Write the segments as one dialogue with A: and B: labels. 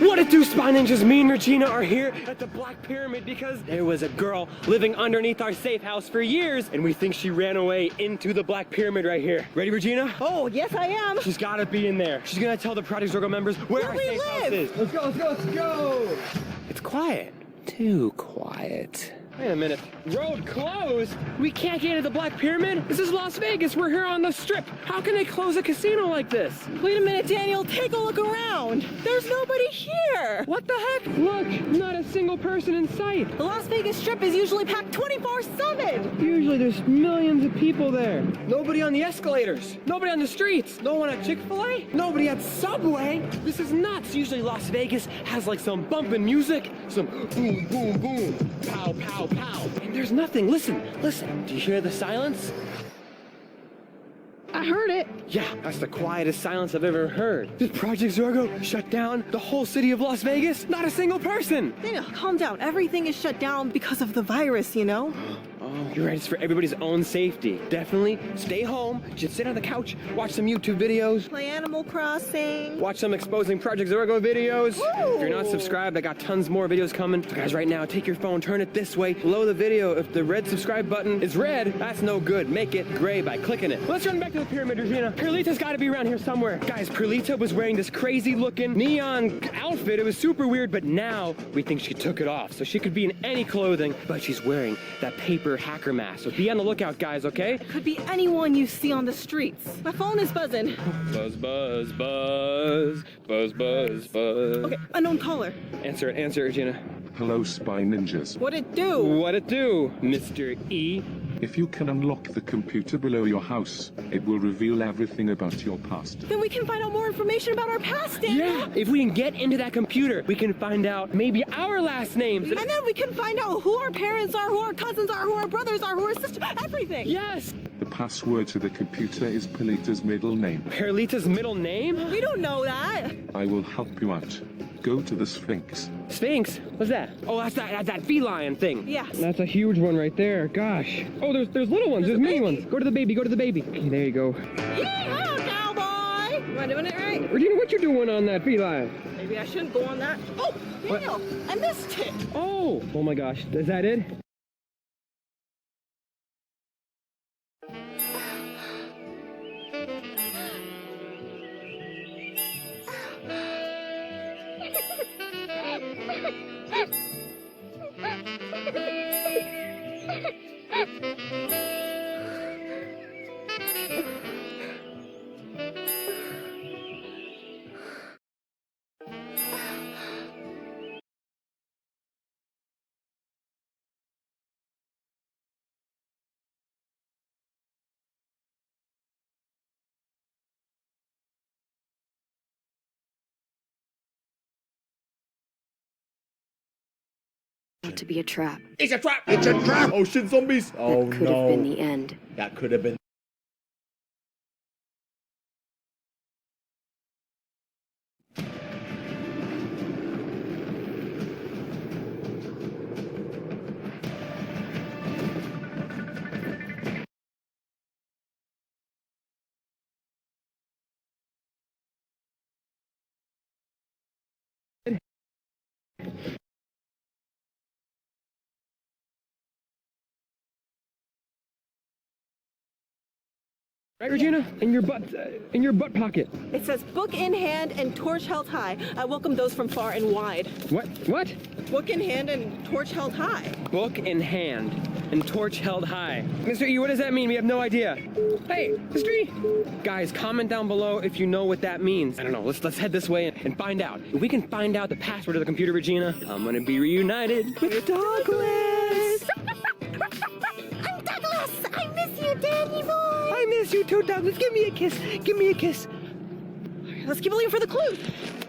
A: What it do, Spy Ninjas? Me and Regina are here at the Black Pyramid because there was a girl living underneath our safe house for years, and we think she ran away into the Black Pyramid right here. Ready, Regina?
B: Oh, yes, I am.
A: She's gotta be in there. She's gonna tell the Project Zorgo members where our safe house is. Let's go, let's go, let's go! It's quiet. Too quiet. Wait a minute. Road closed? We can't get into the Black Pyramid? This is Las Vegas. We're here on the Strip. How can they close a casino like this?
B: Wait a minute, Daniel. Take a look around. There's nobody here.
A: What the heck? Look, not a single person in sight.
B: The Las Vegas Strip is usually packed 24/7.
A: Usually there's millions of people there. Nobody on the escalators. Nobody on the streets. No one at Chick-fil-A. Nobody at Subway. This is nuts. Usually Las Vegas has like some bumping music, some boom, boom, boom, pow, pow, pow. And there's nothing. Listen, listen. Do you hear the silence?
B: I heard it.
A: Yeah, that's the quietest silence I've ever heard. Did Project Zorgo shut down the whole city of Las Vegas? Not a single person.
B: Daniel, calm down. Everything is shut down because of the virus, you know?
A: Oh, you're right. It's for everybody's own safety. Definitely stay home. Just sit on the couch, watch some YouTube videos.
B: Play Animal Crossing.
A: Watch some exposing Project Zorgo videos.
B: Woo!
A: If you're not subscribed, I got tons more videos coming. So guys, right now, take your phone, turn it this way. Below the video, if the red subscribe button is red, that's no good. Make it gray by clicking it. Let's run back to the pyramid, Regina. Perlita's gotta be around here somewhere. Guys, Perlita was wearing this crazy looking neon outfit. It was super weird, but now we think she took it off. So she could be in any clothing, but she's wearing that paper hacker mask. So be on the lookout, guys, okay?
B: Could be anyone you see on the streets. My phone is buzzing.
A: Buzz, buzz, buzz. Buzz, buzz, buzz.
B: Okay, unknown caller.
A: Answer it, Regina.
C: Hello, Spy Ninjas.
B: What'd it do?
A: What it do, Mr. E?
C: If you can unlock the computer below your house, it will reveal everything about your past.
B: Then we can find out more information about our past, Daniel.
A: Yeah, if we can get into that computer, we can find out maybe our last names.
B: And then we can find out who our parents are, who our cousins are, who our brothers are, who our sisters, everything.
A: Yes!
C: The password to the computer is Perlita's middle name.
A: Perlita's middle name?
B: We don't know that.
C: I will help you out. Go to the Sphinx.
A: Sphinx? What's that? Oh, that's that feline thing.
B: Yeah.
A: That's a huge one right there. Gosh. Oh, there's little ones. There's mini ones. Go to the baby. Go to the baby. Okay, there you go.
B: Yeehaw, cowboy! Am I doing it right?
A: Regina, what you doing on that feline?
B: Maybe I shouldn't go on that. Oh, Daniel, I missed it.
A: Oh my gosh. Is that it?
D: To be a trap.
E: It's a trap! It's a trap! Oh shit, zombies! Oh
D: That could have been the end.
E: That could have been.
A: Right, Regina? In your butt pocket.
B: It says book in hand and torch held high. I welcome those from far and wide.
A: What? What?
B: Book in hand and torch held high.
A: Book in hand and torch held high. Mr. E, what does that mean? We have no idea. Hey, Mr. E! Guys, comment down below if you know what that means. I don't know, let's head this way and find out. If we can find out the password to the computer, Regina, I'm gonna be reunited with Douglas!
B: I'm Douglas! I miss you, Danny boy!
A: I miss you too, Douglas. Give me a kiss. Give me a kiss.
B: Let's keep looking for the clues.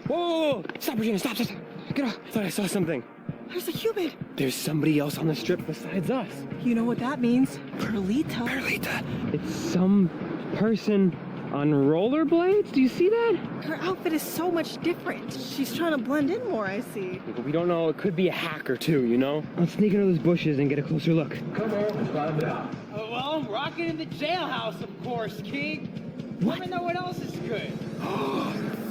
A: Whoa! Stop, Regina, stop. Get off. I thought I saw something.
B: There's a human.
A: There's somebody else on the strip besides us.
B: You know what that means? Perlita.
A: Perlita. It's some person on rollerblades. Do you see that?
B: Her outfit is so much different. She's trying to blend in more, I see.
A: We don't know. It could be a hacker too, you know? Let's sneak into those bushes and get a closer look.
E: Come on, find out.
F: Well, I'm rocking in the jailhouse, of course, King.
A: What?
F: Never know what else is good.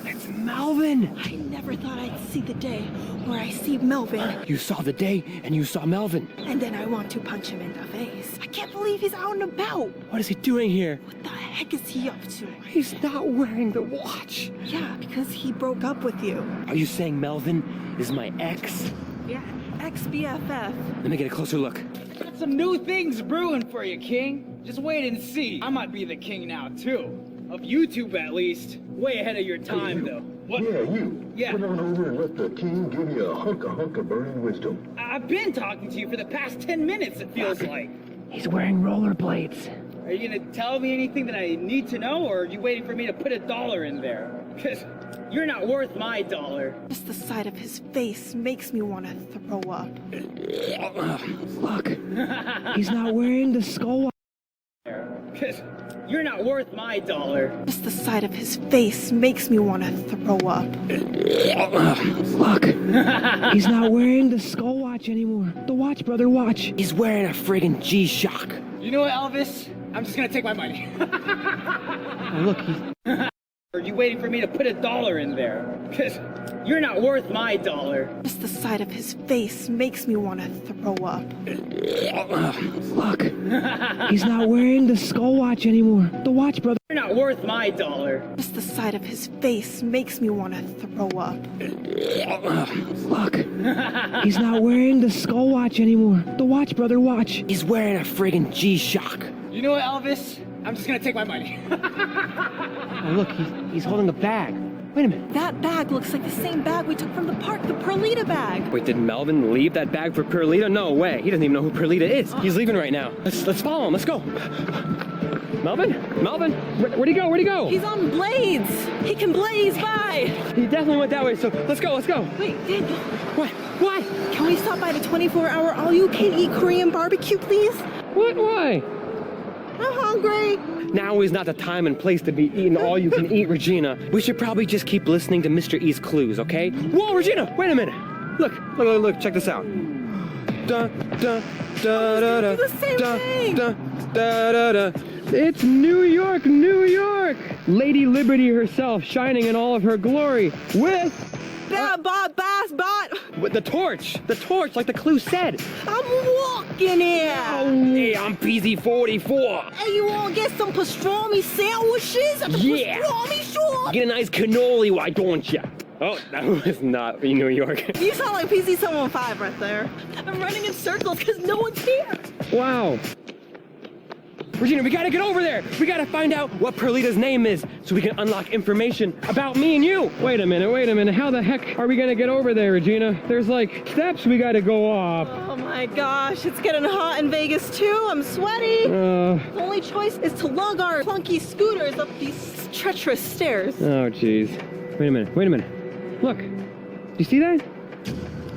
A: Let's Melvin!
B: I never thought I'd see the day where I see Melvin,
A: You saw the day and you saw Melvin.
B: and then I want to punch him in the face. I can't believe he's out and about.
A: What is he doing here?
B: What the heck is he up to?
A: He's not wearing the watch.
B: Yeah, because he broke up with you.
A: Are you saying Melvin is my ex?
B: Yeah, ex-BFF.
A: Let me get a closer look.
F: Got some new things brewing for you, King. Just wait and see. I might be the king now, too. Of YouTube, at least. Way ahead of your time, though. What?
G: Yeah, you.
F: Yeah.
G: Come on over and let the king give you a hunk of burning wisdom.
F: I've been talking to you for the past 10 minutes, it feels like.
A: He's wearing rollerblades.
F: Are you gonna tell me anything that I need to know, or are you waiting for me to put $1 in there? Because you're not worth my $1.
B: Just the sight of his face makes me want to throw up.
A: Look, he's not wearing the skull watch.
F: Because you're not worth my $1.
B: Just the sight of his face makes me want to throw up.
A: Look, he's not wearing the skull watch anymore. The Watch Brother watch. He's wearing a friggin' G-Shock.
F: You know what, Elvis? I'm just gonna take my money.
A: Oh, look, he's...
F: Are you waiting for me to put $1 in there? Because you're not worth my $1.
B: Just the sight of his face makes me want to throw up.
A: Look, he's not wearing the skull watch anymore. The Watch Brother...
F: You're not worth my $1.
B: Just the sight of his face makes me want to throw up.
A: Look, he's not wearing the skull watch anymore. The Watch Brother watch. He's wearing a friggin' G-Shock.
F: You know what, Elvis? I'm just gonna take my money.
A: Oh, look, he's holding a bag. Wait a minute.
B: That bag looks like the same bag we took from the park, the Perlita bag.
A: Wait, did Melvin leave that bag for Perlita? No way. He doesn't even know who Perlita is. He's leaving right now. Let's follow him. Let's go. Melvin? Melvin? Where'd he go? Where'd he go?
B: He's on blades. He can blaze by.
A: He definitely went that way, so let's go, let's go.
B: Wait, Daniel,
A: What? What?
B: can we stop by the 24-hour all-you-can-eat Korean barbecue, please?
A: What? Why?
B: I'm hungry.
A: Now is not the time and place to be eating all you can eat, Regina. We should probably just keep listening to Mr. E's clues, okay? Whoa, Regina, wait a minute. Look, check this out. Da, da, da, da, da,
B: do the same
A: da,
B: thing.
A: da, da, da, da. It's New York, New York! Lady Liberty herself shining in all of her glory with the torch, like the clue said.
B: I'm walking here.
A: Hey, I'm PZ44.
B: Hey, you wanna get some pastrami sandwiches at the
A: Yeah.
B: pastrami shop?
A: Get a nice cannoli, why don't ya? Oh, that was not in New York.
B: You sound like PZ715 right there. I'm running in circles because no one's here.
A: Wow. Regina, we gotta get over there. We gotta find out what Perlita's name is so we can unlock information about me and you. Wait a minute. How the heck are we gonna get over there, Regina? There's like steps we gotta go up.
B: Oh my gosh, it's getting hot in Vegas too. I'm sweaty. The only choice is to lug our clunky scooters up these treacherous stairs.
A: Oh, jeez. Wait a minute. Look, do you see that?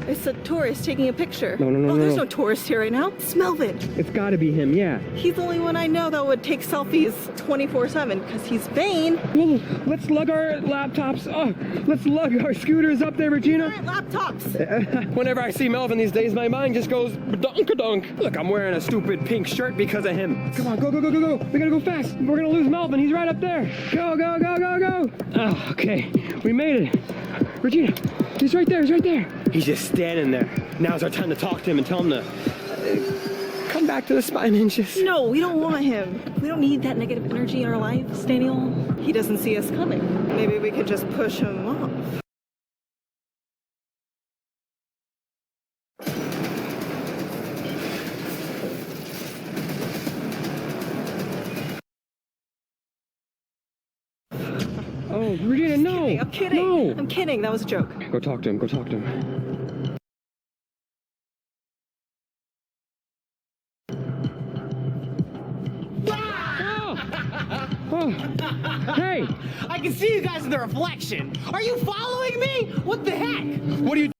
B: It's a tourist taking a picture.
A: No,
B: There's no tourist here right now. It's Melvin.
A: It's gotta be him, yeah.
B: He's the only one I know that would take selfies 24/7 because he's vain.
A: Well, let's lug our laptops. Oh, let's lug our scooters up there, Regina.
B: Alright, laptops.
A: Whenever I see Melvin these days, my mind just goes dunk-a-dunk. Look, I'm wearing a stupid pink shirt because of him. Come on, go. We gotta go fast. We're gonna lose Melvin. He's right up there. Go. Oh, okay. We made it. Regina, he's right there. He's just standing there. Now's our time to talk to him and tell him to come back to the Spy Ninjas.
B: No, we don't want him. We don't need that negative energy in our lives, Daniel. He doesn't see us coming. Maybe we could just push him off.
A: Oh, Regina, no.
B: I'm kidding.
A: No.
B: I'm kidding. That was a joke.
A: Go talk to him. Oh. Hey!
F: I can see you guys in the reflection. Are you following me? What the heck?
A: What are you